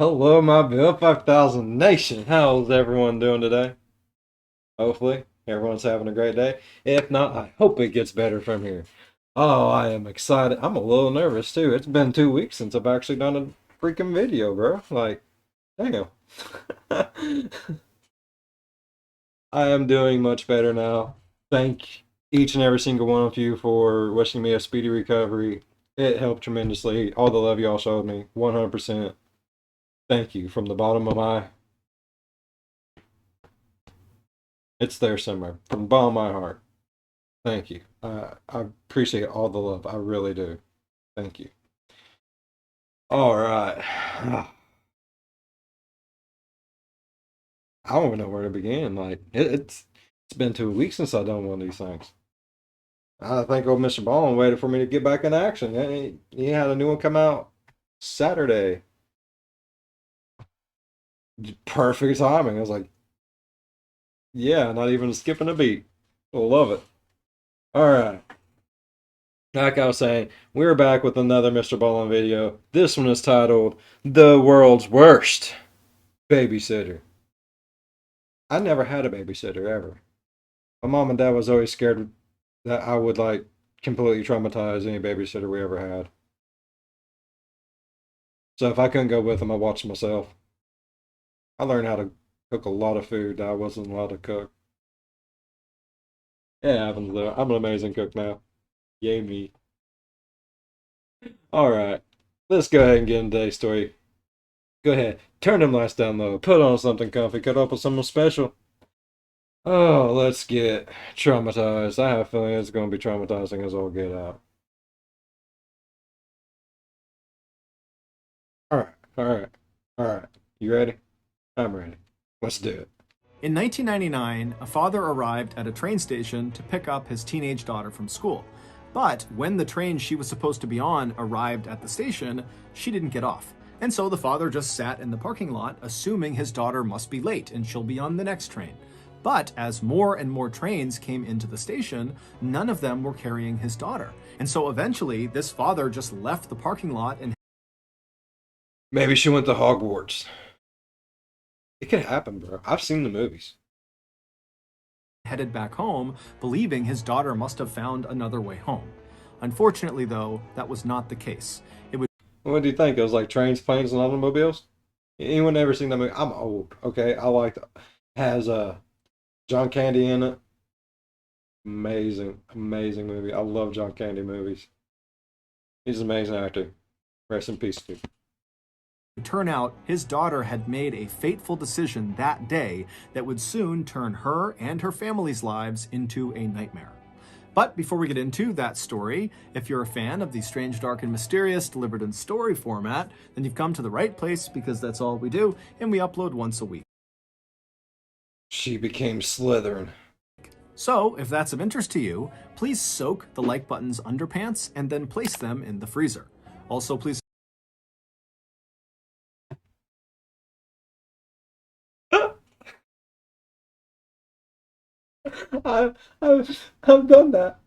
Hello, my Bill 5000 Nation. How's everyone doing today? Hopefully, everyone's having a great day. If not, I hope it gets better from here. Oh, I am excited. I'm a little nervous too. It's been 2 weeks since I've actually done a freaking video, bro. Like, damn. I am doing much better now. Thank each and every single one of you for wishing me a speedy recovery. It helped tremendously. All the love y'all showed me, 100%. Thank you from the bottom of my It's there somewhere from the bottom of my heart. Thank you. I appreciate all the love. I really do. Thank you. All right. I don't even know where to begin. Like it's been 2 weeks since I done one of these things. I think old MrBallen waited for me to get back in action. He had a new one come out Saturday. Perfect timing. I was like, yeah, not even skipping a beat. I love it. All right. Like I was saying, we're back with another MrBallen video. This one is titled The World's Worst Babysitter. I never had a babysitter ever. My mom and dad was always scared that I would like completely traumatize any babysitter we ever had. So if I couldn't go with them, I watched myself. I learned how to cook a lot of food that I wasn't allowed to cook. It happens though. I'm an amazing cook now. Yay me. All right, let's go ahead and get into today's story. Go ahead, turn them lights down low, put on something comfy, cut up with something special. Oh, let's get traumatized. I have a feeling it's going to be traumatizing as all get out. All right, all right, all right. You ready? I'm ready. Let's do it. In 1999, a father arrived at a train station to pick up his teenage daughter from school. But when the train she was supposed to be on arrived at the station, she didn't get off. And so the father just sat in the parking lot, assuming his daughter must be late and she'll be on the next train. But as more and more trains came into the station, none of them were carrying his daughter. And so eventually, this father just left the parking lot and Maybe she went to Hogwarts. It could happen, bro. I've seen the movies. headed back home, believing his daughter must have found another way home. Unfortunately, though, that was not the case. It was What do you think? It was like trains, planes, and automobiles. Anyone ever seen that movie? I'm old. Okay, I like has John Candy in it. Amazing, amazing movie. I love John Candy movies. He's an amazing actor. Rest in peace, dude. turn out his daughter had made a fateful decision that day that would soon turn her and her family's lives into a nightmare. But before we get into that story, if you're a fan of the strange, dark, and mysterious delivered in story format, then you've come to the right place because that's all we do, and we upload once a week. She became Slytherin. So, if that's of interest to you, please soak the like button's underpants and then place them in the freezer. Also, please I've done that.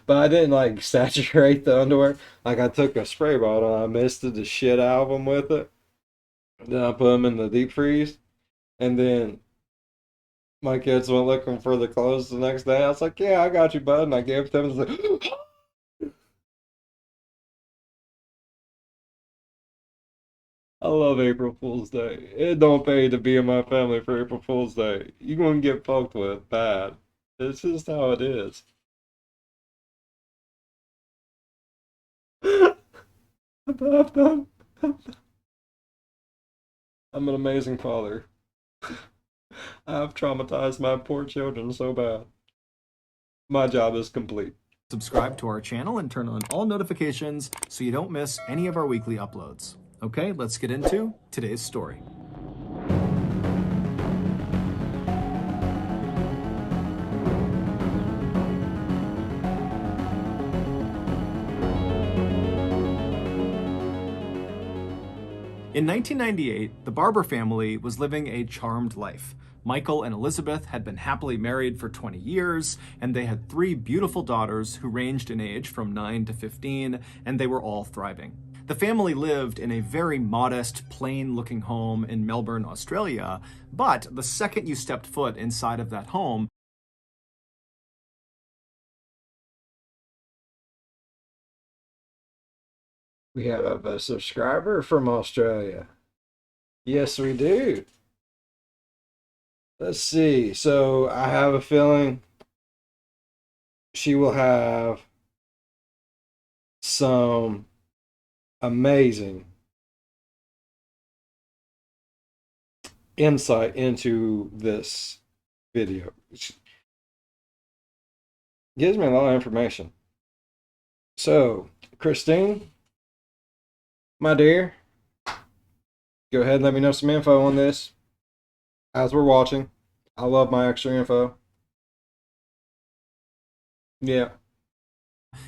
But I didn't like saturate the underwear. Like I took a spray bottle, I misted the shit out of them with it. Then I put them in the deep freeze, and then my kids went looking for the clothes the next day. I was like, "Yeah, I got you, bud." And I gave it to them. I was like, I love April Fool's Day. It don't pay to be in my family for April Fool's Day. You gonna get fucked with bad. It's just how it is. I've done. I'm an amazing father. I've traumatized my poor children so bad. My job is complete. subscribe to our channel and turn on all notifications so you don't miss any of our weekly uploads. Okay, let's get into today's story. In 1998, the Barber family was living a charmed life. Michael and Elizabeth had been happily married for 20 years, and they had three beautiful daughters who ranged in age from 9 to 15, and they were all thriving. The family lived in a very modest, plain looking home in Melbourne, Australia, but the second you stepped foot inside of that home, We have a subscriber from Australia. Yes, we do. Let's see. So I have a feeling she will have some amazing insight into this video. It gives me a lot of information. So, Christine, my dear, go ahead and let me know some info on this as we're watching. I love my extra info. Yeah.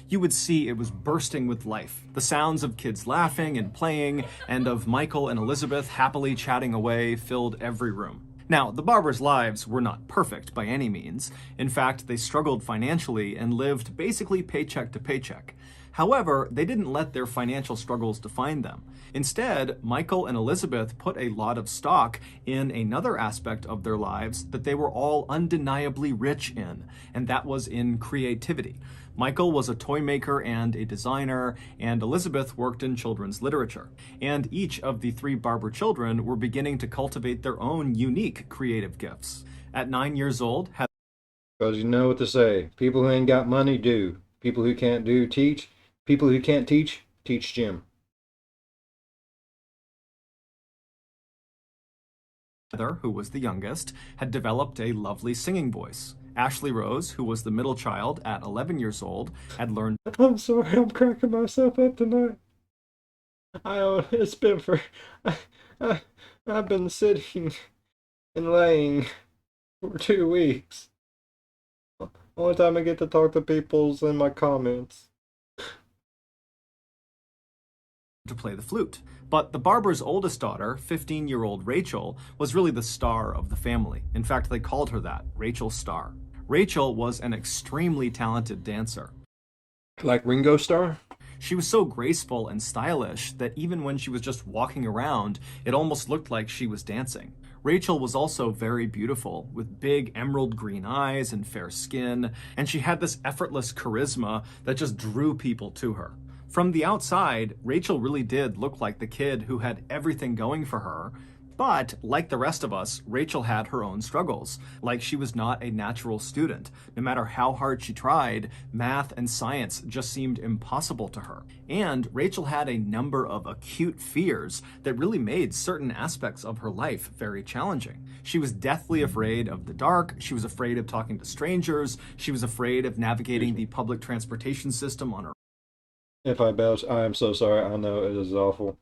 you would see it was bursting with life. The sounds of kids laughing and playing, and of Michael and Elizabeth happily chatting away, filled every room. Now, the Barbers' lives were not perfect by any means. In fact, they struggled financially and lived basically paycheck to paycheck. However, they didn't let their financial struggles define them. Instead, Michael and Elizabeth put a lot of stock in another aspect of their lives that they were all undeniably rich in, and that was in creativity. Michael was a toy maker and a designer, and Elizabeth worked in children's literature. And each of the three Barber children were beginning to cultivate their own unique creative gifts. At 9 years old, Because you know what to say. People who ain't got money do. People who can't do teach. People who can't teach, teach Jim. Heather, who was the youngest, had developed a lovely singing voice. Ashley Rose, who was the middle child at 11 years old, had learned I'm sorry, I'm cracking myself up tonight. It's been for. I, I, I've been sitting and laying for 2 weeks. Only time I get to talk to people's in my comments. to play the flute. But the Barber's oldest daughter, 15-year-old Rachel, was really the star of the family. In fact, they called her that, Rachel Star. Rachel was an extremely talented dancer. Like Ringo Starr? She was so graceful and stylish that even when she was just walking around, it almost looked like she was dancing. Rachel was also very beautiful, with big emerald green eyes and fair skin, and she had this effortless charisma that just drew people to her. From the outside, Rachel really did look like the kid who had everything going for her, but like the rest of us, Rachel had her own struggles. Like she was not a natural student. No matter how hard she tried, math and science just seemed impossible to her. And Rachel had a number of acute fears that really made certain aspects of her life very challenging. She was deathly afraid of the dark, she was afraid of talking to strangers, she was afraid of navigating the public transportation system on her. If I belch, I am so sorry. I know it is awful.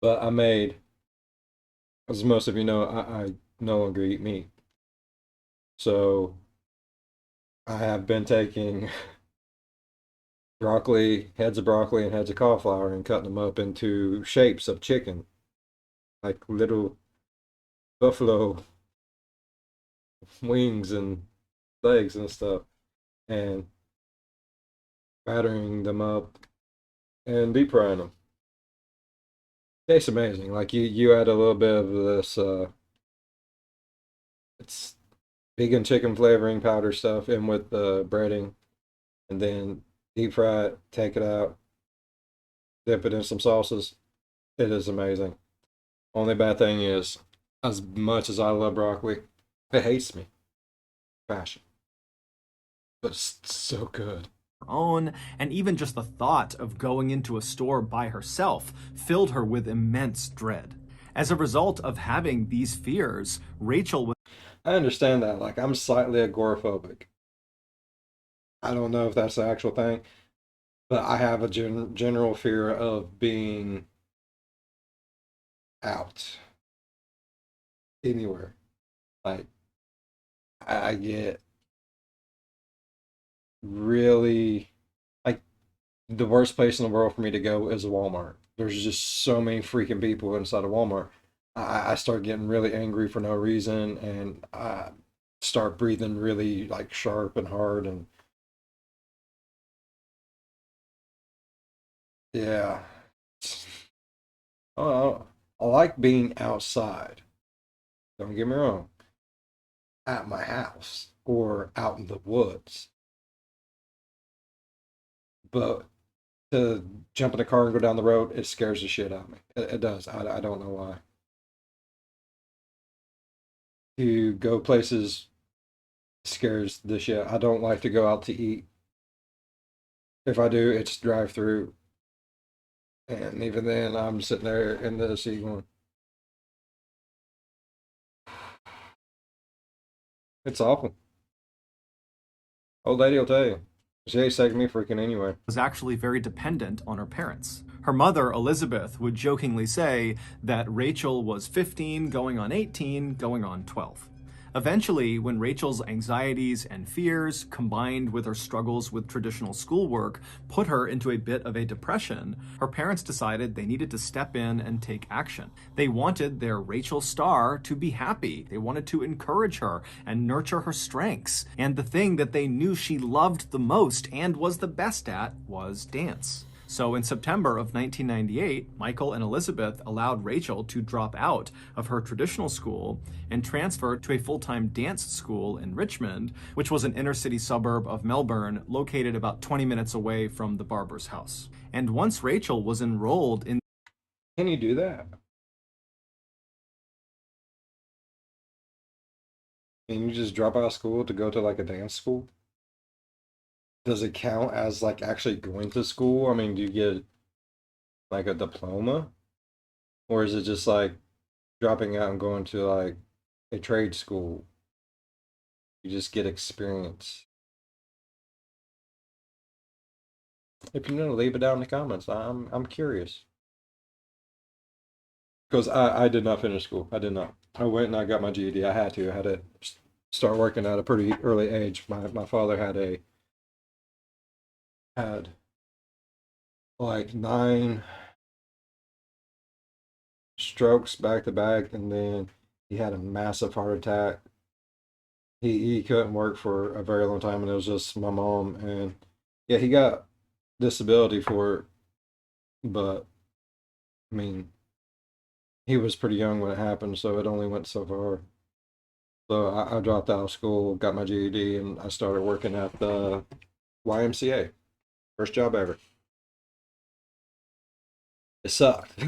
But I made, as most of you know, I no longer eat meat. So I have been taking broccoli, heads of broccoli, and heads of cauliflower and cutting them up into shapes of chicken, like little buffalo wings and legs and stuff, and battering them up and deep frying them. Tastes amazing. Like you add a little bit of this it's vegan chicken flavoring powder stuff in with the breading, and then deep fry it, take it out, dip it in some sauces. It is amazing. Only bad thing is, as much as I love broccoli, it hates me. Fashion. But it's so good. Own, and even just the thought of going into a store by herself filled her with immense dread. As a result of having these fears, Rachel was I understand that. Like, I'm slightly agoraphobic. I don't know if that's the actual thing, but I have a general fear of being out anywhere. Like, I get really, like, The worst place in the world for me to go is a Walmart. There's just so many freaking people inside a Walmart. I start getting really angry for no reason, and I start breathing really like sharp and hard, and yeah. Oh, I like being outside. Don't get me wrong, at my house or out in the woods, but to jump in a car and go down the road, it scares the shit out of me. It does. I don't know why. To go places scares the shit. I don't like to go out to eat. If I do, it's drive through. And even then, I'm sitting there in the seat going, it's awful. Old lady will tell you. She ain't taking me freaking anyway. Was actually very dependent on her parents. Her mother, Elizabeth, would jokingly say that Rachel was 15, going on 18, going on 12. Eventually, when Rachel's anxieties and fears, combined with her struggles with traditional schoolwork, put her into a bit of a depression, her parents decided they needed to step in and take action. They wanted their Rachel star to be happy. They wanted to encourage her and nurture her strengths. And the thing that they knew she loved the most and was the best at was dance. So in September of 1998, Michael and Elizabeth allowed Rachel to drop out of her traditional school and transfer to a full-time dance school in Richmond, which was an inner-city suburb of Melbourne, located about 20 minutes away from the barber's house. And once Rachel was enrolled in... Can you do that? Can you just drop out of school to go to like a dance school? Does it count as like actually going to school? I mean, do you get like a diploma? Or is it just like dropping out and going to like a trade school? You just get experience. If you know, leave it down in the comments. I'm curious. Because I did not finish school. I did not. I went and I got my GED. I had to. I had to start working at a pretty early age. My father had like 9 strokes back to back, and then he had a massive heart attack. He couldn't work for a very long time, and it was just my mom. And yeah, he got disability for it, but I mean, he was pretty young when it happened, so it only went so far. So I dropped out of school, got my GED, and I started working at the YMCA. First job ever. It sucked,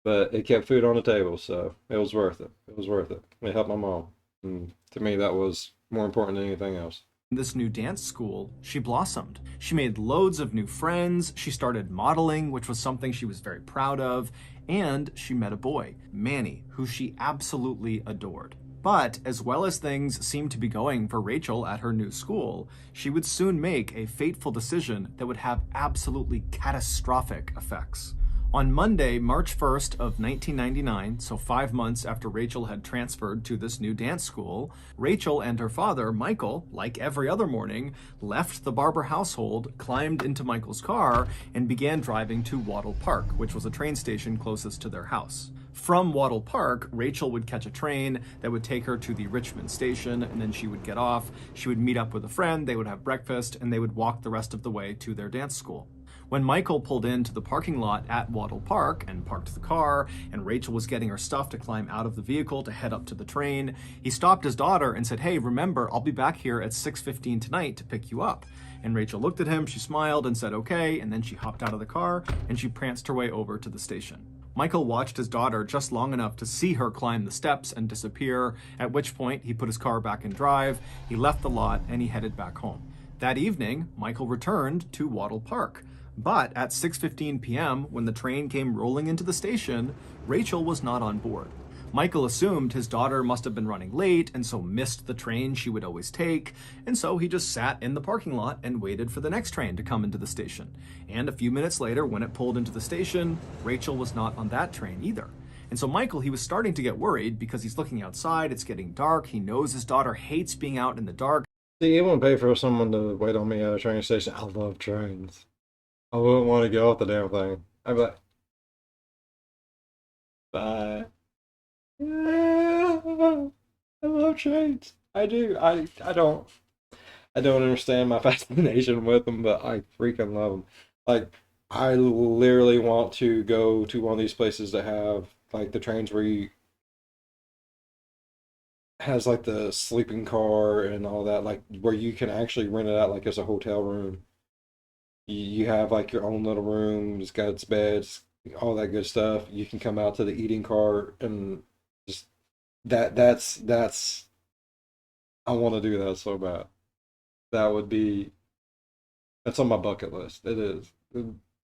but it kept food on the table, so it was worth it. It was worth it. It helped my mom. And to me, that was more important than anything else. this new dance school, she blossomed. She made loads of new friends, she started modeling, which was something she was very proud of, and she met a boy, Manny, who she absolutely adored. But as well as things seemed to be going for Rachel at her new school, she would soon make a fateful decision that would have absolutely catastrophic effects. On Monday, March 1st of 1999, so 5 months after Rachel had transferred to this new dance school, Rachel and her father, Michael, like every other morning, left the Barber household, climbed into Michael's car, and began driving to Wattle Park, which was a train station closest to their house. From Wattle Park, Rachel would catch a train that would take her to the Richmond station, and then she would get off, she would meet up with a friend, they would have breakfast, and they would walk the rest of the way to their dance school. When Michael pulled into the parking lot at Wattle Park and parked the car, and Rachel was getting her stuff to climb out of the vehicle to head up to the train, he stopped his daughter and said, "Hey, remember, I'll be back here at 6:15 tonight to pick you up." And Rachel looked at him, she smiled and said, "Okay," and then she hopped out of the car and she pranced her way over to the station. Michael watched his daughter just long enough to see her climb the steps and disappear, at which point he put his car back in drive, he left the lot, and he headed back home. That evening, Michael returned to Wattle Park. But at 6:15 p.m., when the train came rolling into the station, Rachel was not on board. Michael assumed his daughter must have been running late and so missed the train she would always take, and so he just sat in the parking lot and waited for the next train to come into the station. And a few minutes later, when it pulled into the station, Rachel was not on that train either. And so Michael, he was starting to get worried because he's looking outside, it's getting dark, he knows his daughter hates being out in the dark. See, it wouldn't pay for someone to wait on me at a train station. I love trains. I wouldn't want to get off the damn thing. I'd be like, bye. Yeah, I love trains. I do. I don't understand my fascination with them, but I freaking love them. Like, I literally want to go to one of these places that have like the trains where you has like the sleeping car and all that, like where you can actually rent it out like as a hotel room. You have like your own little room, it's got its beds, all that good stuff. You can come out to the eating car and just that's I want to do that so bad. That would be that's on my bucket list. It is.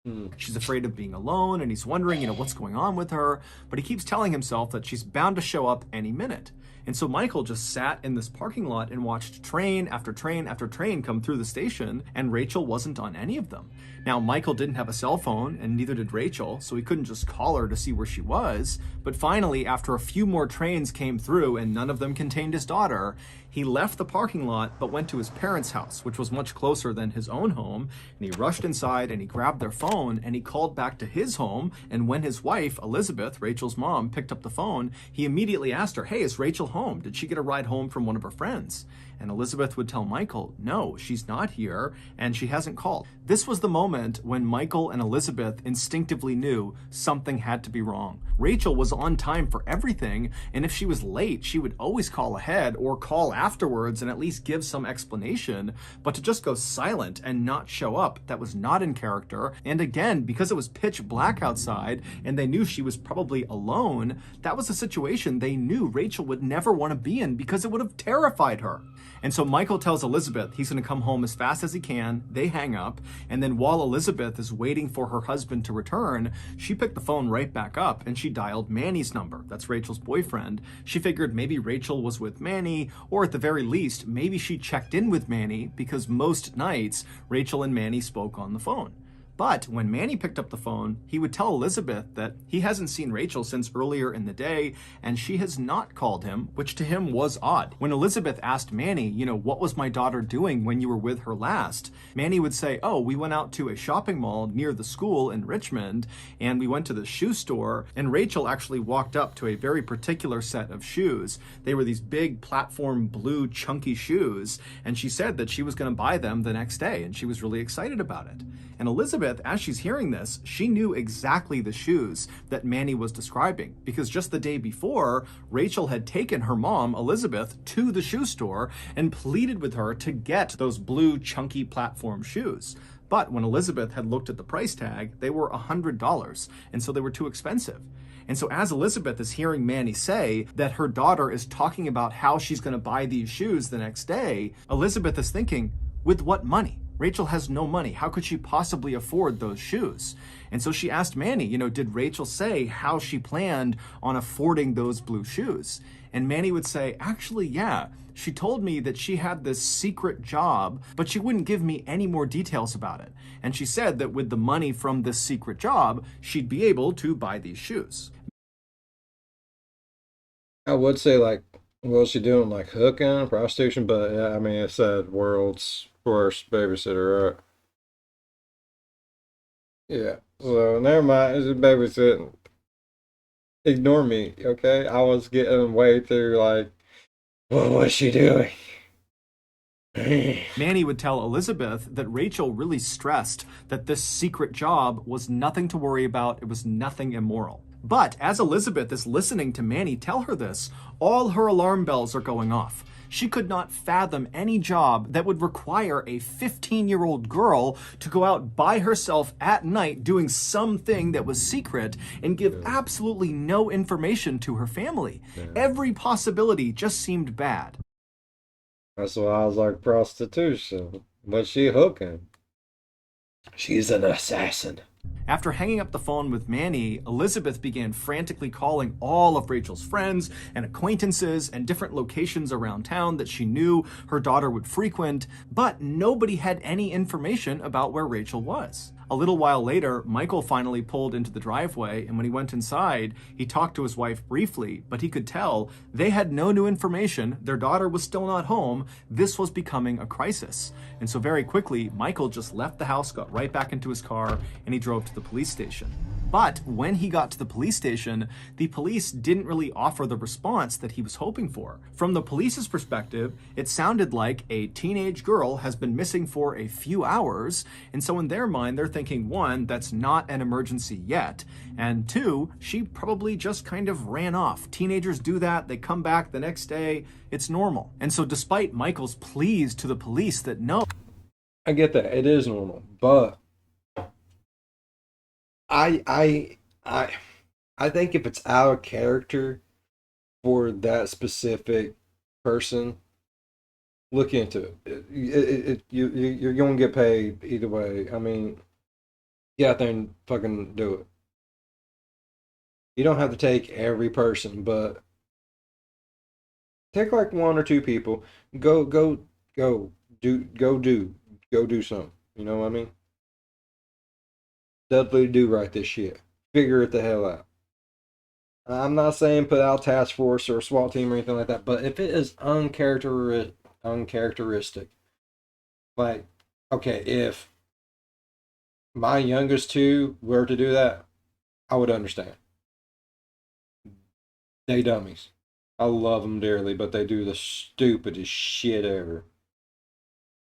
Mm. She's afraid of being alone, and he's wondering, what's going on with her, but he keeps telling himself that she's bound to show up any minute. And so Michael just sat in this parking lot and watched train after train after train come through the station, and Rachel wasn't on any of them. Now, Michael didn't have a cell phone, and neither did Rachel, so he couldn't just call her to see where she was. But finally, after a few more trains came through and none of them contained his daughter, he left the parking lot but went to his parents' house, which was much closer than his own home, and he rushed inside and he grabbed their phone and he called back to his home. And when his wife, Elizabeth, Rachel's mom, picked up the phone, he immediately asked her, "Hey, is Rachel home? Did she get a ride home from one of her friends?" And Elizabeth would tell Michael, "No, she's not here, and she hasn't called." This was the moment when Michael and Elizabeth instinctively knew something had to be wrong. Rachel was on time for everything, and if she was late, she would always call ahead or call afterwards and at least give some explanation. But to just go silent and not show up, that was not in character. And again, because it was pitch black outside and they knew she was probably alone, that was a situation they knew Rachel would never want to be in because it would have terrified her. And so Michael tells Elizabeth he's going to come home as fast as he can. They hang up. And then while Elizabeth is waiting for her husband to return, she picked the phone right back up and she dialed Manny's number. That's Rachel's boyfriend. She figured maybe Rachel was with Manny, or at the very least, maybe she checked in with Manny because most nights Rachel and Manny spoke on the phone. But when Manny picked up the phone, he would tell Elizabeth that he hasn't seen Rachel since earlier in the day, and she has not called him, which to him was odd. When Elizabeth asked Manny, what was my daughter doing when you were with her last? Manny would say, "Oh, we went out to a shopping mall near the school in Richmond, and we went to the shoe store, and Rachel actually walked up to a very particular set of shoes. They were these big platform blue chunky shoes, and she said that she was going to buy them the next day, and she was really excited about it." And Elizabeth, as she's hearing this, she knew exactly the shoes that Manny was describing, because just the day before, Rachel had taken her mom, Elizabeth, to the shoe store and pleaded with her to get those blue chunky platform shoes. But when Elizabeth had looked at the price tag, they were $100, and so they were too expensive. And so as Elizabeth is hearing Manny say that her daughter is talking about how she's going to buy these shoes the next day, Elizabeth is thinking, with what money? Rachel has no money. How could she possibly afford those shoes? And so she asked Manny, did Rachel say how she planned on affording those blue shoes? And Manny would say, actually, yeah. She told me that she had this secret job, but she wouldn't give me any more details about it. And she said that with the money from this secret job, she'd be able to buy these shoes. I would say like, what was she doing? Like hooking, prostitution, but yeah, I mean, it said world's worst babysitter, right? Yeah. So never mind. It's just babysitting. Ignore me, okay? I was getting way through like, what was she doing? Manny would tell Elizabeth that Rachel really stressed that this secret job was nothing to worry about. It was nothing immoral. But as Elizabeth is listening to Manny tell her this, all her alarm bells are going off. She could not fathom any job that would require a 15-year-old girl to go out by herself at night doing something that was secret and give absolutely no information to her family. Every possibility just seemed bad. That's why I was like prostitution. But she hooking. She's an assassin. After hanging up the phone with Manny, Elizabeth began frantically calling all of Rachel's friends and acquaintances and different locations around town that she knew her daughter would frequent, but nobody had any information about where Rachel was. A little while later, Michael finally pulled into the driveway, and when he went inside, he talked to his wife briefly, but he could tell they had no new information. Their daughter was still not home. This was becoming a crisis. And so very quickly, Michael just left the house, got right back into his car, and he drove to the police station. But when he got to the police station, the police didn't really offer the response that he was hoping for. From the police's perspective, it sounded like a teenage girl has been missing for a few hours, and so in their mind, they're thinking, one, that's not an emergency yet, and two, she probably just kind of ran off. Teenagers do that, they come back the next day, it's normal. And so despite Michael's pleas to the police that no, I get that. It is normal, but I I I I think if it's out of character for that specific person, look into it. You're gonna get paid either way. I mean, get out there and fucking do it. You don't have to take every person, but take like one or two people. Go go go go do something. You know what I mean? Definitely do right this shit. Figure it the hell out. I'm not saying put out task force or SWAT team or anything like that, but if it is uncharacteristic, like, okay, if my youngest two were to do that, I would understand. They dummies. I love them dearly, but they do the stupidest shit ever.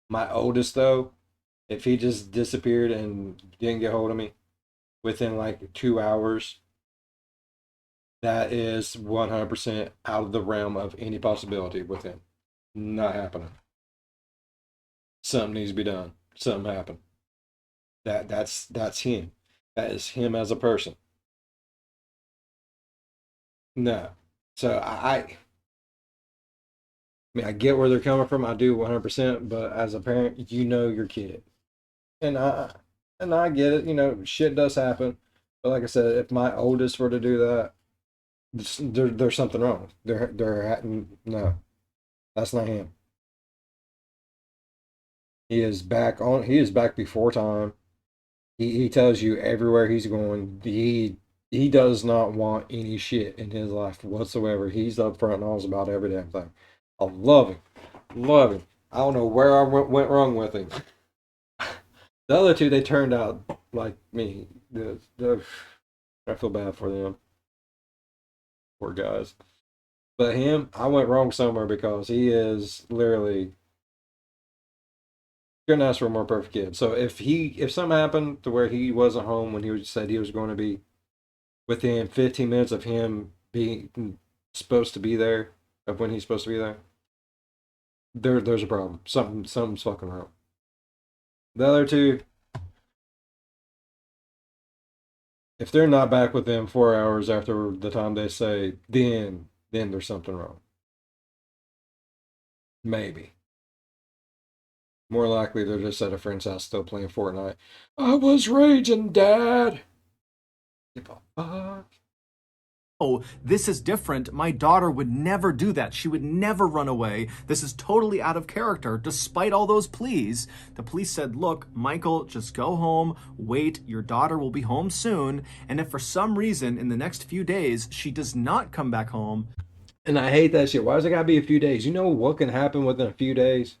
My oldest, though, if he just disappeared and didn't get hold of me within like 2 hours, that is 100% out of the realm of any possibility with him. Not happening. Something needs to be done. Something happened. That's him. That is him as a person. No. So I mean I get where they're coming from. I do 100%, but as a parent, you know your kid. And I get it, shit does happen. But like I said, if my oldest were to do that, there's something wrong. No, that's not him. He is back before time. He tells you everywhere he's going. He does not want any shit in his life whatsoever. He's upfront and honest about every damn thing. I love him. Love him. I don't know where I went wrong with him. The other two, they turned out like me. I feel bad for them. Poor guys. But him, I went wrong somewhere because he is literally couldn't ask for a more perfect kid. So if something happened to where he wasn't home when said he was going to be within 15 minutes of him being supposed to be there, of when he's supposed to be there, there's a problem. Something's fucking wrong. The other two, if they're not back within 4 hours after the time they say, then there's something wrong. Maybe. More likely they're just at a friend's house still playing Fortnite. I was raging, Dad. Give a fuck. oh, this is different. My daughter would never do that. She would never run away. This is totally out of character, despite all those pleas. The police said, look, Michael, just go home, wait, your daughter will be home soon, and if for some reason in the next few days she does not come back home. And I hate that shit. Why does it gotta be a few days? You know what can happen within a few days?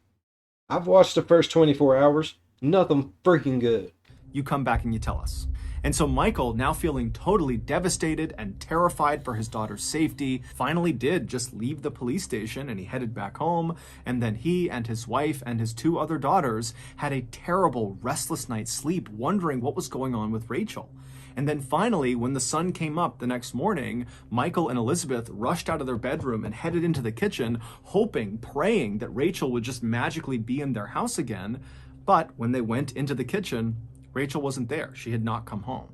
I've watched the first 24 hours. Nothing freaking good. You come back and you tell us. And so Michael, now feeling totally devastated and terrified for his daughter's safety, finally did just leave the police station and he headed back home. And then he and his wife and his two other daughters had a terrible, restless night's sleep, wondering what was going on with Rachel. And then finally, when the sun came up the next morning, Michael and Elizabeth rushed out of their bedroom and headed into the kitchen, hoping, praying that Rachel would just magically be in their house again. But when they went into the kitchen, Rachel wasn't there. She had not come home.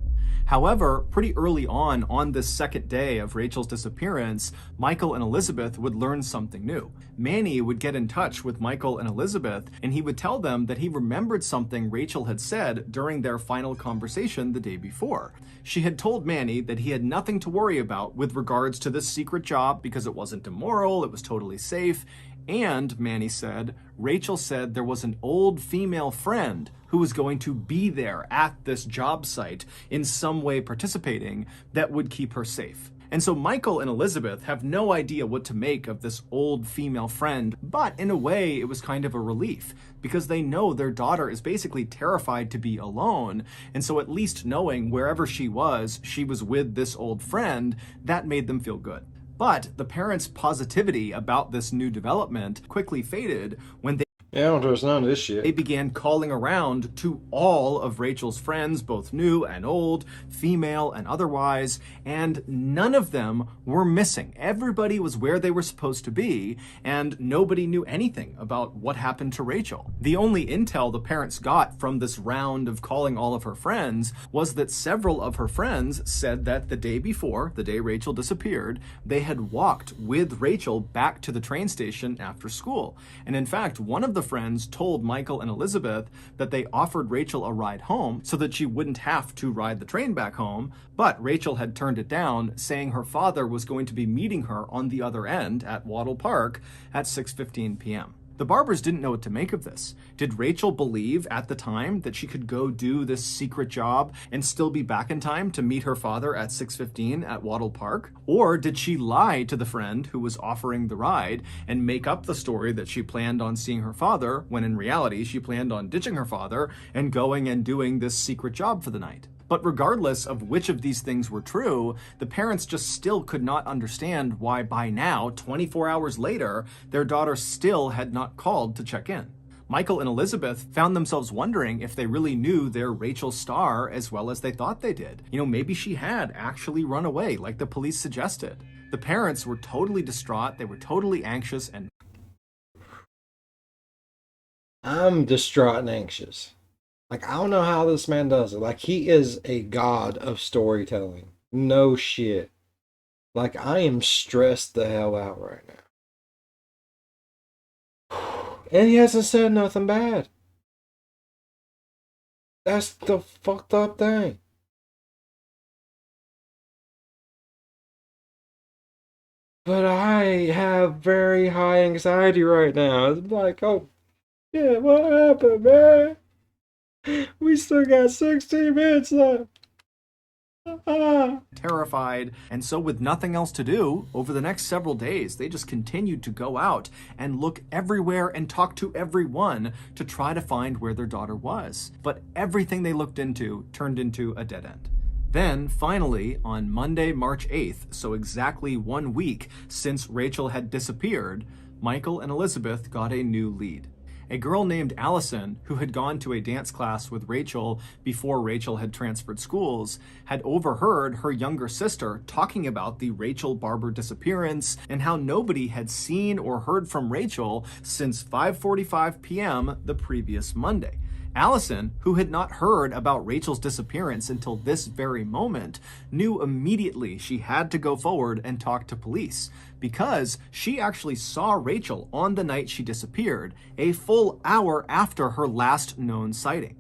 However, pretty early on this second day of Rachel's disappearance, Michael and Elizabeth would learn something new. Manny would get in touch with Michael and Elizabeth, and he would tell them that he remembered something Rachel had said during their final conversation the day before. She had told Manny that he had nothing to worry about with regards to this secret job because it wasn't immoral, it was totally safe, and, Manny said, Rachel said there was an old female friend who was going to be there at this job site in some way participating that would keep her safe. And so Michael and Elizabeth have no idea what to make of this old female friend, but in a way it was kind of a relief because they know their daughter is basically terrified to be alone. And so at least knowing wherever she was with this old friend, that made them feel good. But the parents' positivity about this new development quickly faded when I don't trust none of this shit. they began calling around to all of Rachel's friends, both new and old, female and otherwise, and none of them were missing. Everybody was where they were supposed to be, and nobody knew anything about what happened to Rachel. The only intel the parents got from this round of calling all of her friends was that several of her friends said that the day before, the day Rachel disappeared, they had walked with Rachel back to the train station after school. And in fact, one of the friends told Michael and Elizabeth that they offered Rachel a ride home so that she wouldn't have to ride the train back home, but Rachel had turned it down, saying her father was going to be meeting her on the other end at Wattle Park at 6:15 p.m. The Barbers didn't know what to make of this. Did Rachel believe at the time that she could go do this secret job and still be back in time to meet her father at 6:15 at Wattle Park? Or did she lie to the friend who was offering the ride and make up the story that she planned on seeing her father when in reality she planned on ditching her father and going and doing this secret job for the night? But regardless of which of these things were true, the parents just still could not understand why by now, 24 hours later, their daughter still had not called to check in. Michael and Elizabeth found themselves wondering if they really knew their Rachel Starr as well as they thought they did. Maybe she had actually run away like the police suggested. The parents were totally distraught, they were totally anxious, and I'm distraught and anxious. Like, I don't know how this man does it. Like, he is a god of storytelling. No shit. Like, I am stressed the hell out right now. And he hasn't said nothing bad. That's the fucked up thing. But I have very high anxiety right now. It's like, oh, shit, what happened, man? We still got 16 minutes left. Terrified. And so with nothing else to do, over the next several days, they just continued to go out and look everywhere and talk to everyone to try to find where their daughter was. But everything they looked into turned into a dead end. Then, finally, on Monday, March 8th, so exactly 1 week since Rachel had disappeared, Michael and Elizabeth got a new lead. A girl named Allison, who had gone to a dance class with Rachel before Rachel had transferred schools, had overheard her younger sister talking about the Rachel Barber disappearance and how nobody had seen or heard from Rachel since 5:45 p.m. the previous Monday. Allison, who had not heard about Rachel's disappearance until this very moment, knew immediately she had to go forward and talk to police because she actually saw Rachel on the night she disappeared, a full hour after her last known sighting.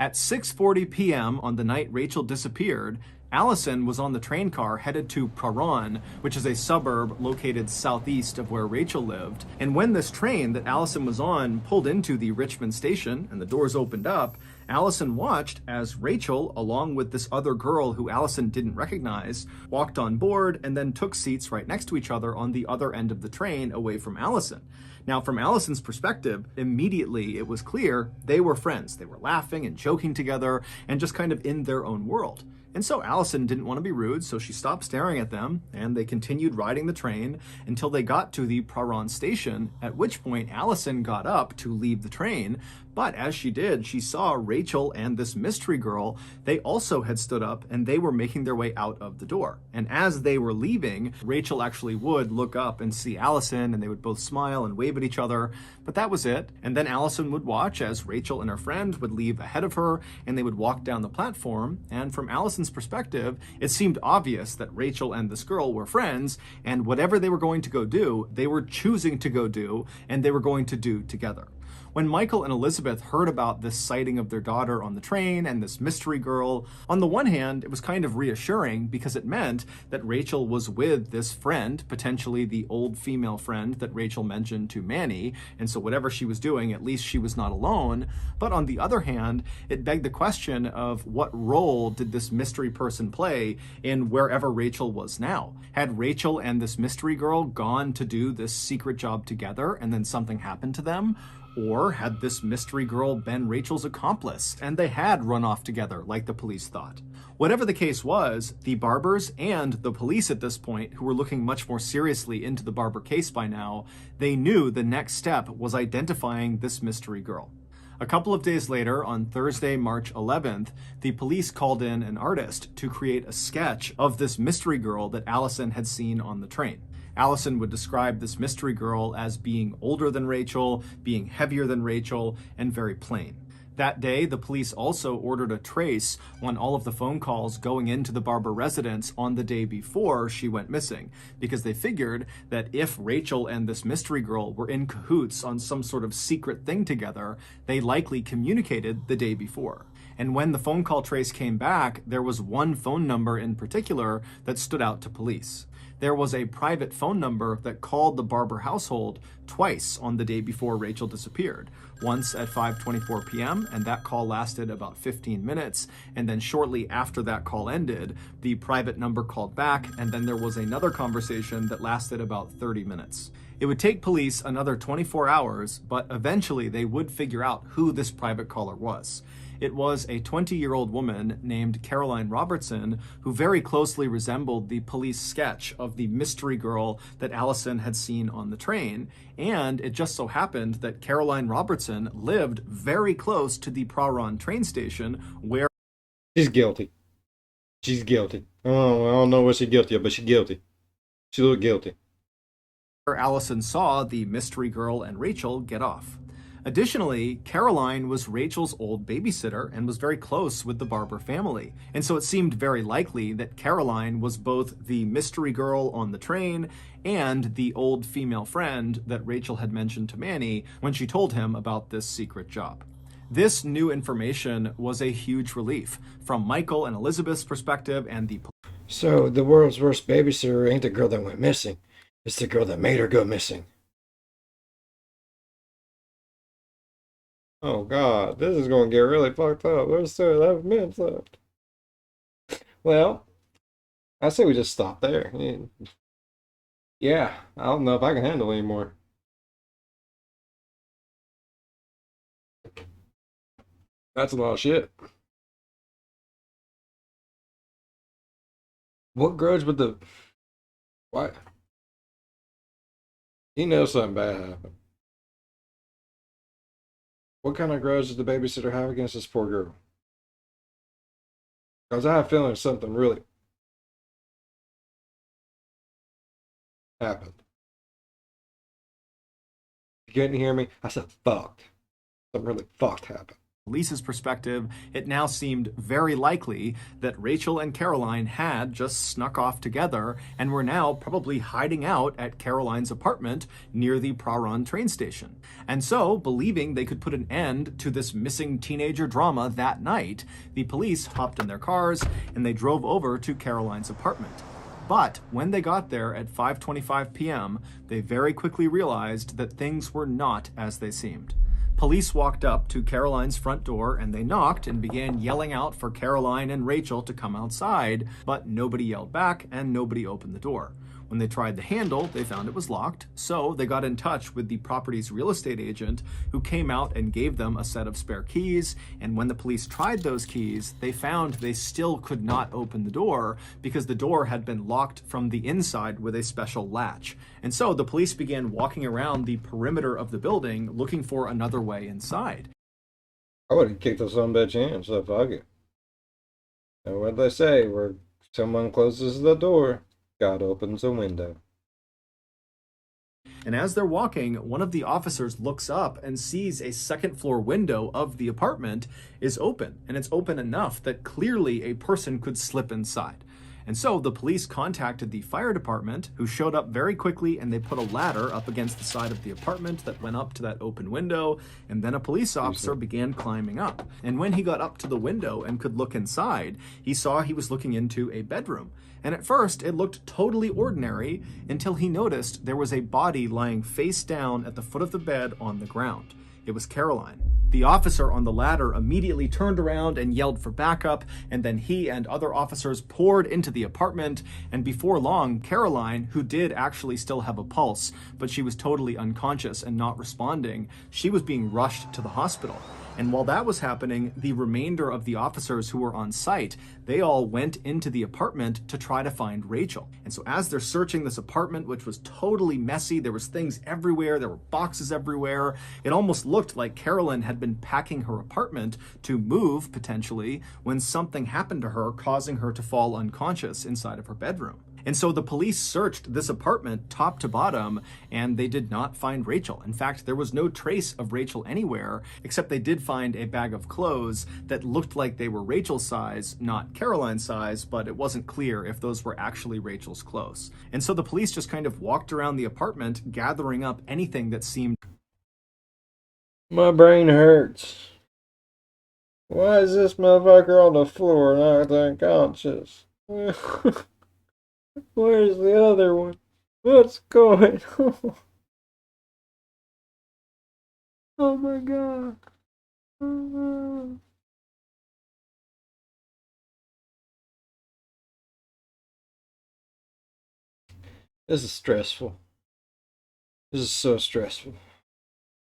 At 6:40 p.m. on the night Rachel disappeared, Allison was on the train car headed to Praran, which is a suburb located southeast of where Rachel lived. And when this train that Allison was on pulled into the Richmond station and the doors opened up, Allison watched as Rachel, along with this other girl who Allison didn't recognize, walked on board and then took seats right next to each other on the other end of the train away from Allison. Now, from Allison's perspective, immediately it was clear they were friends. They were laughing and joking together and just kind of in their own world. And so Allison didn't want to be rude, so she stopped staring at them, and they continued riding the train until they got to the Praran station, at which point Allison got up to leave the train. But as she did, she saw Rachel and this mystery girl. They also had stood up and they were making their way out of the door. And as they were leaving, Rachel actually would look up and see Allison and they would both smile and wave at each other. But that was it. And then Allison would watch as Rachel and her friend would leave ahead of her and they would walk down the platform. And from Allison's perspective, it seemed obvious that Rachel and this girl were friends, and whatever they were going to go do, they were choosing to go do and they were going to do together. When Michael and Elizabeth heard about this sighting of their daughter on the train and this mystery girl, on the one hand, it was kind of reassuring because it meant that Rachel was with this friend, potentially the old female friend that Rachel mentioned to Manny, and so whatever she was doing, at least she was not alone. But on the other hand, it begged the question of what role did this mystery person play in wherever Rachel was now? Had Rachel and this mystery girl gone to do this secret job together and then something happened to them? Or had this mystery girl been Rachel's accomplice and they had run off together like the police thought? Whatever the case was, the Barbers and the police at this point, who were looking much more seriously into the Barber case by now, they knew the next step was identifying this mystery girl. A couple of days later, on Thursday, March 11th, the police called in an artist to create a sketch of this mystery girl that Allison had seen on the train. Allison would describe this mystery girl as being older than Rachel, being heavier than Rachel, and very plain. That day, the police also ordered a trace on all of the phone calls going into the Barber residence on the day before she went missing, because they figured that if Rachel and this mystery girl were in cahoots on some sort of secret thing together, they likely communicated the day before. And when the phone call trace came back, there was one phone number in particular that stood out to police. There was a private phone number that called the Barber household twice on the day before Rachel disappeared. Once at 5:24 p.m., and that call lasted about 15 minutes. And then shortly after that call ended, the private number called back, and then there was another conversation that lasted about 30 minutes. It would take police another 24 hours, but eventually they would figure out who this private caller was. It was a 20-year-old woman named Caroline Robertson who very closely resembled the police sketch of the mystery girl that Allison had seen on the train. And it just so happened that Caroline Robertson lived very close to the Praron train station where She's guilty. She's guilty. Oh, I don't know what she's guilty of, but she's guilty. She looked guilty. Allison saw the mystery girl and Rachel get off. Additionally, Caroline was Rachel's old babysitter and was very close with the Barber family. And so it seemed very likely that Caroline was both the mystery girl on the train and the old female friend that Rachel had mentioned to Manny when she told him about this secret job. This new information was a huge relief from Michael and Elizabeth's perspective and the So the world's worst babysitter ain't the girl that went missing. It's the girl that made her go missing. Oh God, this is going to get really fucked up. There's still 11 minutes left. Well, I say we just stop there. Yeah, I don't know if I can handle anymore. That's a lot of shit. What grudge with the... What? He knows something bad happened. What kind of grudge does the babysitter have against this poor girl? Because I have a feeling something really happened. You couldn't hear me? I said fucked. Something really fucked happened. Lisa's perspective, it now seemed very likely that Rachel and Caroline had just snuck off together and were now probably hiding out at Caroline's apartment near the Praron train station. And so, believing they could put an end to this missing teenager drama that night, the police hopped in their cars and they drove over to Caroline's apartment. But when they got there at 5:25 p.m., they very quickly realized that things were not as they seemed. Police walked up to Caroline's front door and they knocked and began yelling out for Caroline and Rachel to come outside, but nobody yelled back and nobody opened the door. When they tried the handle, they found it was locked, so they got in touch with the property's real estate agent, who came out and gave them a set of spare keys, and when the police tried those keys, they found they still could not open the door because the door had been locked from the inside with a special latch. And so the police began walking around the perimeter of the building looking for another way inside. I would have kicked those son of a bitch in, so fuck it. And what they say, where someone closes the door, God opens a window. And as they're walking, one of the officers looks up and sees a second floor window of the apartment is open. And it's open enough that clearly a person could slip inside. And so the police contacted the fire department, who showed up very quickly, and they put a ladder up against the side of the apartment that went up to that open window, and then a police officer began climbing up. And when he got up to the window and could look inside, he saw he was looking into a bedroom. And at first, it looked totally ordinary until he noticed there was a body lying face down at the foot of the bed on the ground. It was Caroline. The officer on the ladder immediately turned around and yelled for backup, and then he and other officers poured into the apartment, and before long, Caroline, who did actually still have a pulse, but she was totally unconscious and not responding, she was being rushed to the hospital. And while that was happening, the remainder of the officers who were on site, they all went into the apartment to try to find Rachel. And so as they're searching this apartment, which was totally messy, there was things everywhere, there were boxes everywhere, it almost looked like Carolyn had been packing her apartment to move, potentially, when something happened to her, causing her to fall unconscious inside of her bedroom. And so the police searched this apartment top to bottom, and they did not find Rachel. In fact, there was no trace of Rachel anywhere, except they did find a bag of clothes that looked like they were Rachel's size, not Caroline's size, but it wasn't clear if those were actually Rachel's clothes. And so the police just kind of walked around the apartment, gathering up anything that seemed... My brain hurts. Why is this motherfucker on the floor not unconscious? Where's the other one? What's going on? Oh my god. This is stressful. This is so stressful.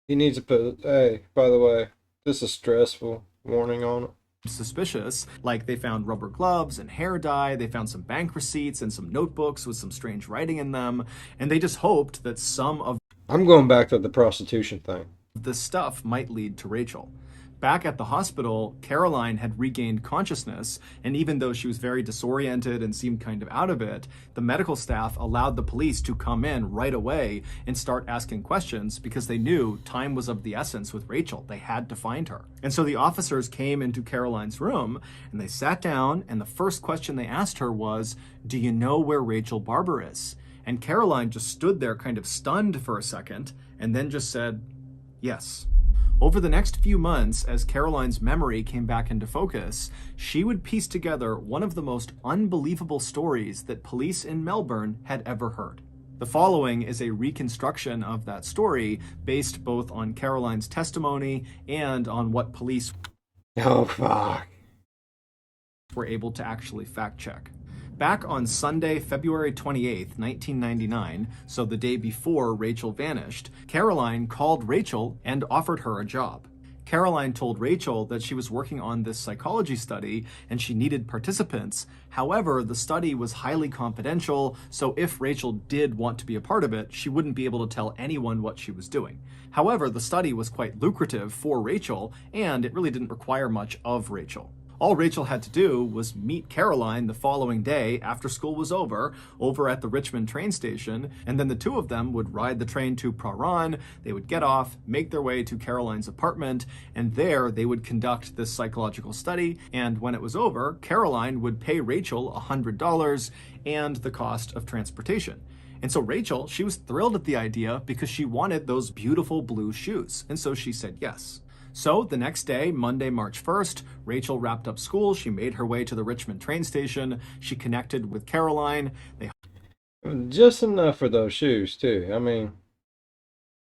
He needs to put, hey, by the way, this is stressful warning on it. Suspicious, like they found rubber gloves and hair dye, they found some bank receipts and some notebooks with some strange writing in them, and they just hoped that some of I'm going back to the prostitution thing. this stuff might lead to Rachel. Back at the hospital, Caroline had regained consciousness, and even though she was very disoriented and seemed kind of out of it, the medical staff allowed the police to come in right away and start asking questions because they knew time was of the essence with Rachel. They had to find her. And so the officers came into Caroline's room, and they sat down, and the first question they asked her was, "Do you know where Rachel Barber is?" And Caroline just stood there kind of stunned for a second, and then just said, "Yes." Over the next few months, as Caroline's memory came back into focus, she would piece together one of the most unbelievable stories that police in Melbourne had ever heard. The following is a reconstruction of that story based both on Caroline's testimony and on what police Oh, fuck. were able to actually fact check. Back on Sunday, February 28th, 1999, so the day before Rachel vanished, Caroline called Rachel and offered her a job. Caroline told Rachel that she was working on this psychology study and she needed participants. However, the study was highly confidential, so if Rachel did want to be a part of it, she wouldn't be able to tell anyone what she was doing. However, the study was quite lucrative for Rachel, and it really didn't require much of Rachel. All Rachel had to do was meet Caroline the following day after school was over at the Richmond train station, and then the two of them would ride the train to Prahran. They would get off, make their way to Caroline's apartment, and there they would conduct this psychological study, and when it was over, Caroline would pay Rachel $100 and the cost of transportation. And so Rachel, she was thrilled at the idea because she wanted those beautiful blue shoes, and so she said yes. So the next day, Monday, March 1st, Rachel wrapped up school. She made her way to the Richmond train station. She connected with Caroline. They Just enough for those shoes, too. I mean,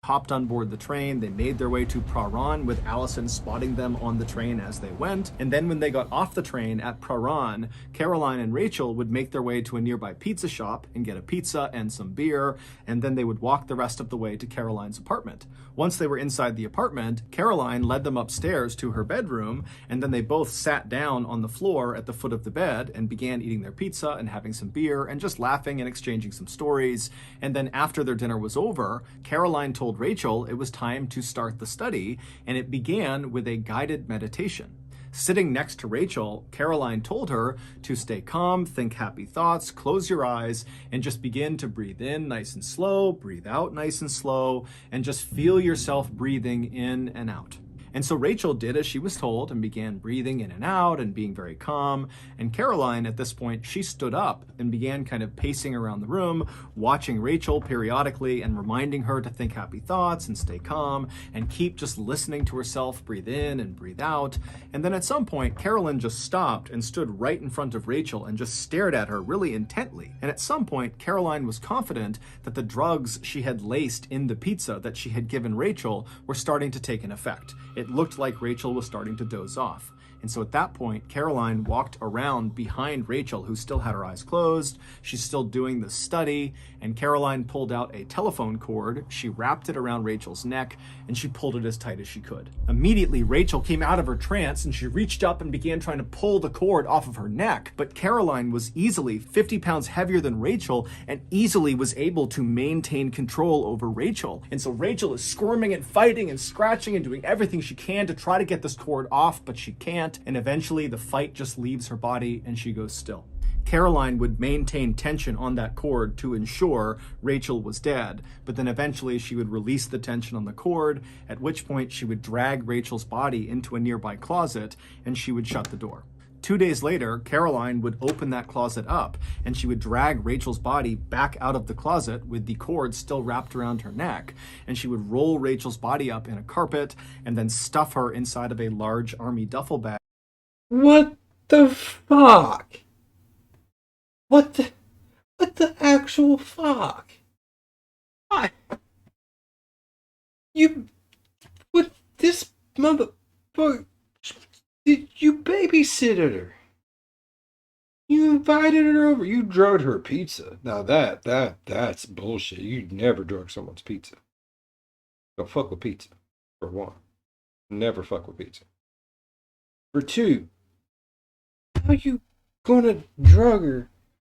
hopped on board the train. They made their way to Prahran with Allison spotting them on the train as they went. And then when they got off the train at Prahran, Caroline and Rachel would make their way to a nearby pizza shop and get a pizza and some beer, and then they would walk the rest of the way to Caroline's apartment. Once they were inside the apartment, Caroline led them upstairs to her bedroom, and then they both sat down on the floor at the foot of the bed and began eating their pizza and having some beer and just laughing and exchanging some stories. And then after their dinner was over, Caroline told Rachel it was time to start the study, and it began with a guided meditation. Sitting next to Rachel, Caroline told her to stay calm, think happy thoughts, close your eyes, and just begin to breathe in nice and slow, breathe out nice and slow, and just feel yourself breathing in and out. And so Rachel did as she was told and began breathing in and out and being very calm. And Caroline, at this point, she stood up and began kind of pacing around the room, watching Rachel periodically and reminding her to think happy thoughts and stay calm and keep just listening to herself breathe in and breathe out. And then at some point, Caroline just stopped and stood right in front of Rachel and just stared at her really intently. And at some point, Caroline was confident that the drugs she had laced in the pizza that she had given Rachel were starting to take an effect. It looked like Rachel was starting to doze off. And so at that point, Caroline walked around behind Rachel, who still had her eyes closed. She's still doing the study. And Caroline pulled out a telephone cord. She wrapped it around Rachel's neck and she pulled it as tight as she could. Immediately, Rachel came out of her trance and she reached up and began trying to pull the cord off of her neck. But Caroline was easily 50 pounds heavier than Rachel and easily was able to maintain control over Rachel. And so Rachel is squirming and fighting and scratching and doing everything she can to try to get this cord off, but she can't. And eventually the fight just leaves her body and she goes still. Caroline would maintain tension on that cord to ensure Rachel was dead, but then eventually she would release the tension on the cord, at which point she would drag Rachel's body into a nearby closet and she would shut the door. 2 days later, Caroline would open that closet up and she would drag Rachel's body back out of the closet with the cord still wrapped around her neck. And she would roll Rachel's body up in a carpet and then stuff her inside of a large army duffel bag. What the fuck? What the actual fuck? What this motherfucker? Did you babysit her? You invited her over. You drugged her pizza. Now that's bullshit. You never drug someone's pizza. Don't fuck with pizza, for one. Never fuck with pizza. For two, how you gonna drug her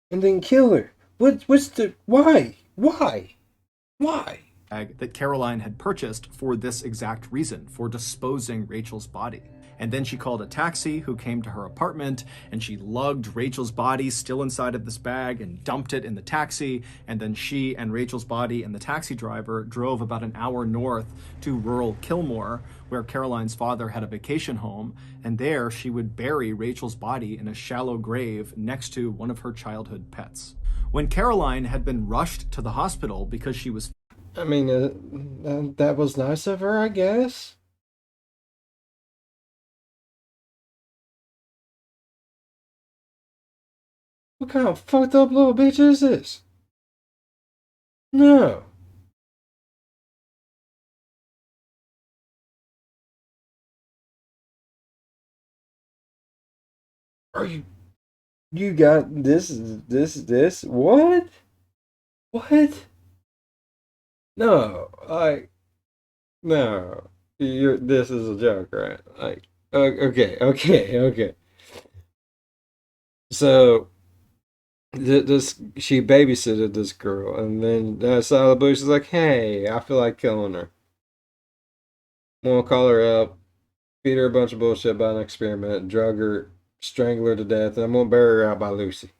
and then kill her? What's the why? That Caroline had purchased for this exact reason, for disposing Rachel's body. And then she called a taxi who came to her apartment and she lugged Rachel's body still inside of this bag and dumped it in the taxi. And then she and Rachel's body and the taxi driver drove about an hour north to rural Kilmore, where Caroline's father had a vacation home. And there she would bury Rachel's body in a shallow grave next to one of her childhood pets. When Caroline had been rushed to the hospital because she was... I mean, that was nice of her, I guess. What kind of fucked up little bitch is this? No. Are you got this, what? What? No, no. This is a joke, right? Okay. So, she babysitted this girl, and then out of the blue, she's like, "Hey, I feel like killing her. Want to call her up, feed her a bunch of bullshit about an experiment, drug her, strangle her to death, and I'm gonna bury her out by Lucy."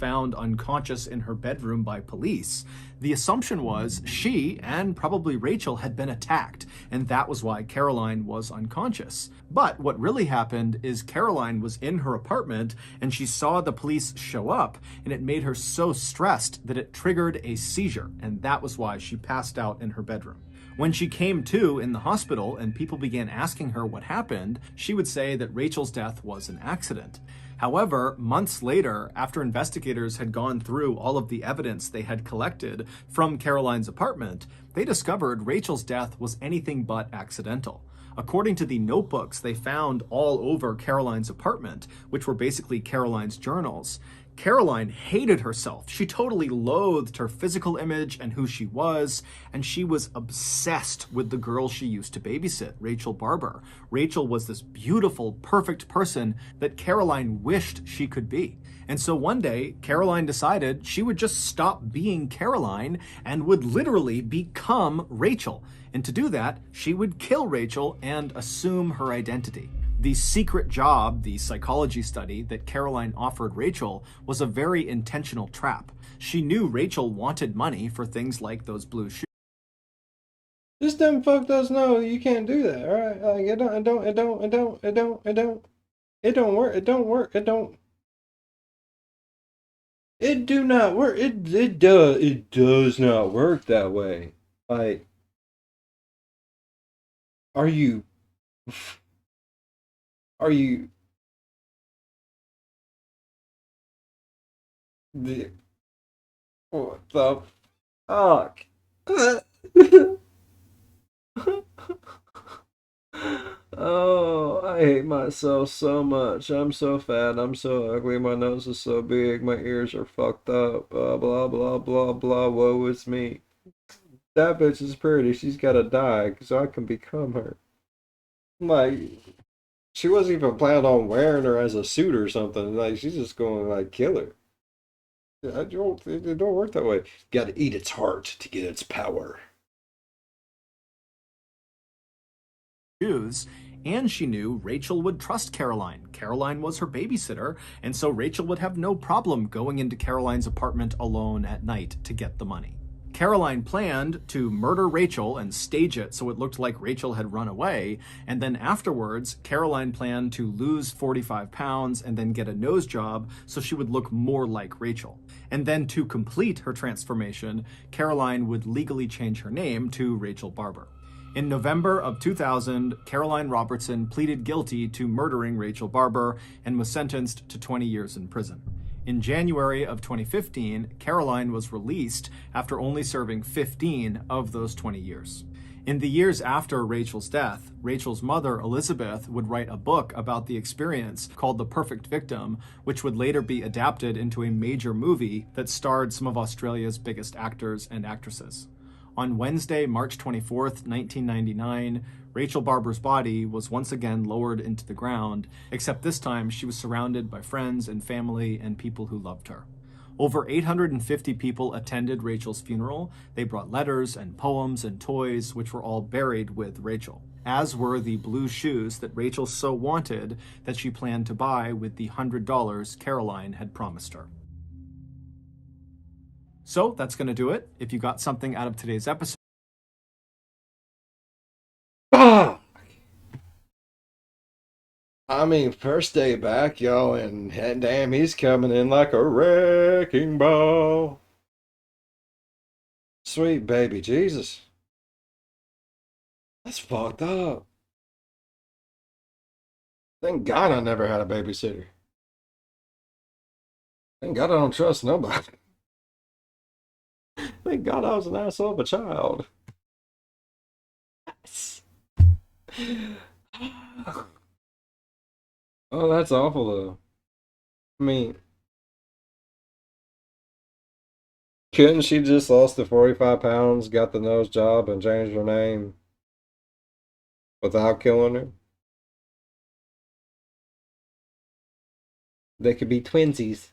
Found unconscious in her bedroom by police, the assumption was she and probably Rachel had been attacked, and that was why Caroline was unconscious. But what really happened is Caroline was in her apartment and she saw the police show up, and it made her so stressed that it triggered a seizure, and that was why she passed out in her bedroom. When she came to in the hospital and people began asking her what happened, she would say that Rachel's death was an accident. However, months later, after investigators had gone through all of the evidence they had collected from Caroline's apartment, they discovered Rachel's death was anything but accidental. According to the notebooks they found all over Caroline's apartment, which were basically Caroline's journals, Caroline hated herself. She totally loathed her physical image and who she was, and she was obsessed with the girl she used to babysit, Rachel Barber. Rachel was this beautiful, perfect person that Caroline wished she could be. And so one day, Caroline decided she would just stop being Caroline and would literally become Rachel. And to do that, she would kill Rachel and assume her identity. The secret job, the psychology study that Caroline offered Rachel, was a very intentional trap. She knew Rachel wanted money for things like those blue shoes. This dumb fuck does know you can't do that, all right? Like it don't work. It don't work. It do not work. It does not work that way. Like, are you are you the what the fuck? Oh, I hate myself so much. I'm so fat. I'm so ugly. My nose is so big. My ears are fucked up. Blah, blah, blah, blah, blah. Woe is me. That bitch is pretty. She's gotta die so I can become her. Like, she wasn't even planning on wearing her as a suit or something. Like, she's just going to, like, kill her. It don't work that way. Gotta eat its heart to get its power. Jews, and she knew Rachel would trust Caroline. Caroline was her babysitter, and so Rachel would have no problem going into Caroline's apartment alone at night to get the money. Caroline planned to murder Rachel and stage it so it looked like Rachel had run away, and then afterwards, Caroline planned to lose 45 pounds and then get a nose job so she would look more like Rachel. And then to complete her transformation, Caroline would legally change her name to Rachel Barber. In November of 2000, Caroline Robertson pleaded guilty to murdering Rachel Barber and was sentenced to 20 years in prison. In January of 2015, Caroline was released after only serving 15 of those 20 years. In the years after Rachel's death, Rachel's mother, Elizabeth, would write a book about the experience called The Perfect Victim, which would later be adapted into a major movie that starred some of Australia's biggest actors and actresses. On Wednesday, March 24th, 1999, Rachel Barber's body was once again lowered into the ground, except this time she was surrounded by friends and family and people who loved her. Over 850 people attended Rachel's funeral. They brought letters and poems and toys, which were all buried with Rachel, as were the blue shoes that Rachel so wanted that she planned to buy with the $100 Caroline had promised her. So that's going to do it. If you got something out of today's episode, Ah! I mean, first day back, y'all, and damn, he's coming in like a wrecking ball. Sweet baby Jesus. That's fucked up. Thank God I never had a babysitter. Thank God I don't trust nobody. Thank God I was an asshole of a child. Oh, that's awful though. I mean, couldn't she just lost the 45 pounds, got the nose job, and changed her name without killing her? They could be twinsies.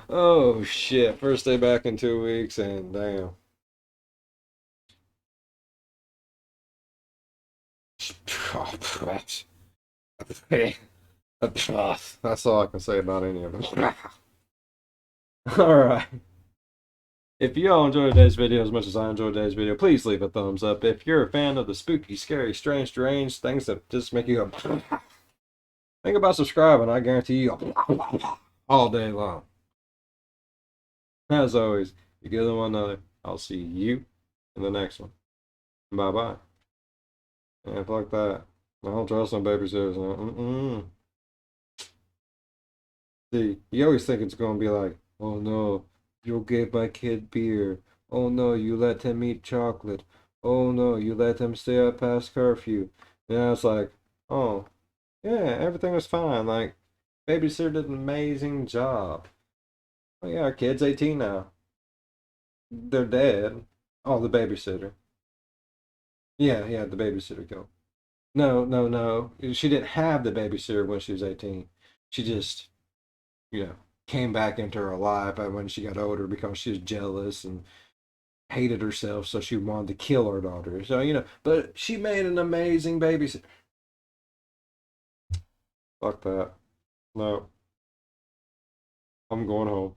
Oh shit. First day back in 2 weeks, and damn. That's all I can say about any of them. Alright. If you all enjoyed today's video as much as I enjoyed today's video, please leave a thumbs up. If you're a fan of the spooky, scary, strange, deranged things that just make you go, think about subscribing. I guarantee you all day long. As always, you give them one another. I'll see you in the next one. Bye bye. And fuck that. I don't trust no babysitters. Mm-mm. See, you always think it's gonna be like, oh no, you gave my kid beer. Oh no, you let him eat chocolate. Oh no, you let him stay up past curfew. And I was like, oh, yeah, everything was fine. Like, babysitter did an amazing job. Oh yeah, our kid's 18 now. They're dead. Oh, the babysitter. Yeah, the babysitter killed. No, no, no. She didn't have the babysitter when she was 18. She just, came back into her life when she got older because she was jealous and hated herself, so she wanted to kill her daughter. So, but she made an amazing babysitter. Fuck that. No. I'm going home.